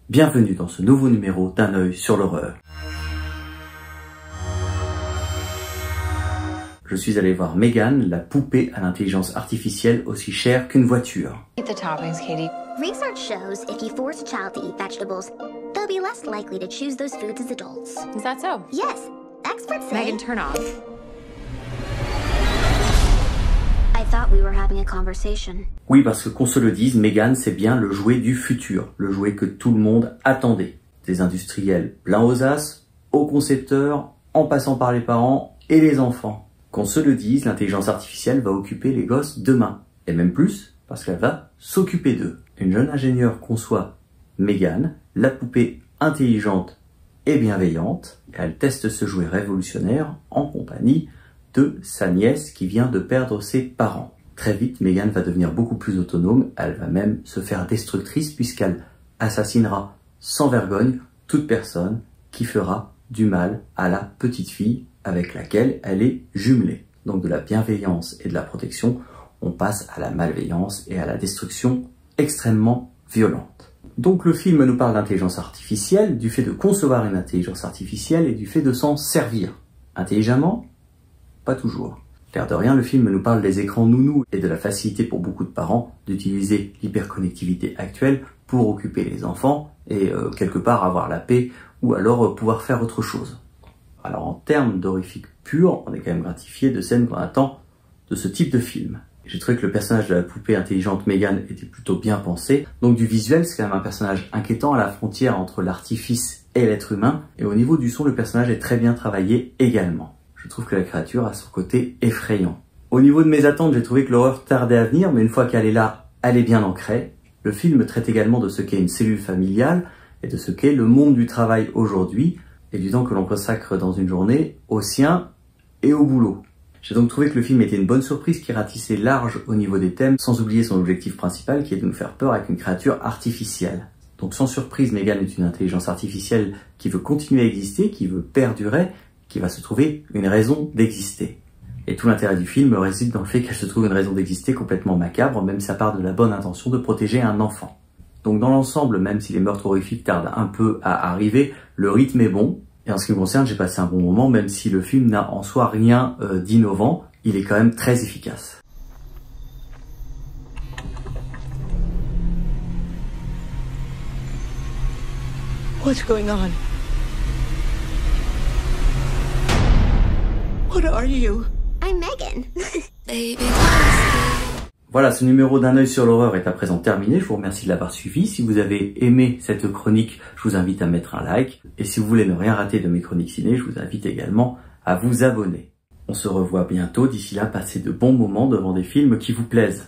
Bienvenue dans ce nouveau numéro d'Un œil sur l'horreur. Je suis allé voir Megan, la poupée à l'intelligence artificielle aussi chère qu'une voiture. Eat the toppings, Katie. Research shows if you force a child to eat vegetables, they'll be less likely to choose those foods as adults. Is that so? Yes, experts say. Megan, turn off. I thought we were having a conversation. Oui, parce que qu'on se le dise, Megan, c'est bien le jouet du futur, le jouet que tout le monde attendait. Des industriels plein aux as, aux concepteurs, en passant par les parents et les enfants. Qu'on se le dise, l'intelligence artificielle va occuper les gosses demain. Et même plus, parce qu'elle va s'occuper d'eux. Une jeune ingénieure conçoit Megan, la poupée intelligente et bienveillante. Elle teste ce jouet révolutionnaire en compagnie de sa nièce qui vient de perdre ses parents. Très vite, Megan va devenir beaucoup plus autonome, elle va même se faire destructrice puisqu'elle assassinera sans vergogne toute personne qui fera du mal à la petite fille avec laquelle elle est jumelée. Donc de la bienveillance et de la protection, on passe à la malveillance et à la destruction extrêmement violente. Donc le film nous parle d'intelligence artificielle, du fait de concevoir une intelligence artificielle et du fait de s'en servir. Intelligemment? Pas toujours. L'air de rien, le film nous parle des écrans nounous et de la facilité pour beaucoup de parents d'utiliser l'hyperconnectivité actuelle pour occuper les enfants et quelque part avoir la paix ou alors pouvoir faire autre chose. Alors en termes d'horrifique pur, on est quand même gratifié de scènes qu'on attend de ce type de film. J'ai trouvé que le personnage de la poupée intelligente Megan était plutôt bien pensé. Donc du visuel, c'est quand même un personnage inquiétant à la frontière entre l'artifice et l'être humain. Et au niveau du son, le personnage est très bien travaillé également. Je trouve que la créature a son côté effrayant. Au niveau de mes attentes, j'ai trouvé que l'horreur tardait à venir, mais une fois qu'elle est là, elle est bien ancrée. Le film traite également de ce qu'est une cellule familiale et de ce qu'est le monde du travail aujourd'hui et du temps que l'on consacre dans une journée au sien et au boulot. J'ai donc trouvé que le film était une bonne surprise qui ratissait large au niveau des thèmes, sans oublier son objectif principal qui est de nous faire peur avec une créature artificielle. Donc sans surprise, Megan est une intelligence artificielle qui veut continuer à exister, qui veut perdurer, qui va se trouver une raison d'exister. Et tout l'intérêt du film réside dans le fait qu'elle se trouve une raison d'exister complètement macabre, même si ça part de la bonne intention de protéger un enfant. Donc dans l'ensemble, même si les meurtres horrifiques tardent un peu à arriver, le rythme est bon. Et en ce qui me concerne, j'ai passé un bon moment, même si le film n'a en soi rien d'innovant, il est quand même très efficace. What's going on? What are you? I'm Megan. Voilà, ce numéro d'Un œil sur l'horreur est à présent terminé. Je vous remercie de l'avoir suivi. Si vous avez aimé cette chronique, je vous invite à mettre un like. Et si vous voulez ne rien rater de mes chroniques ciné, je vous invite également à vous abonner. On se revoit bientôt. D'ici là, passez de bons moments devant des films qui vous plaisent.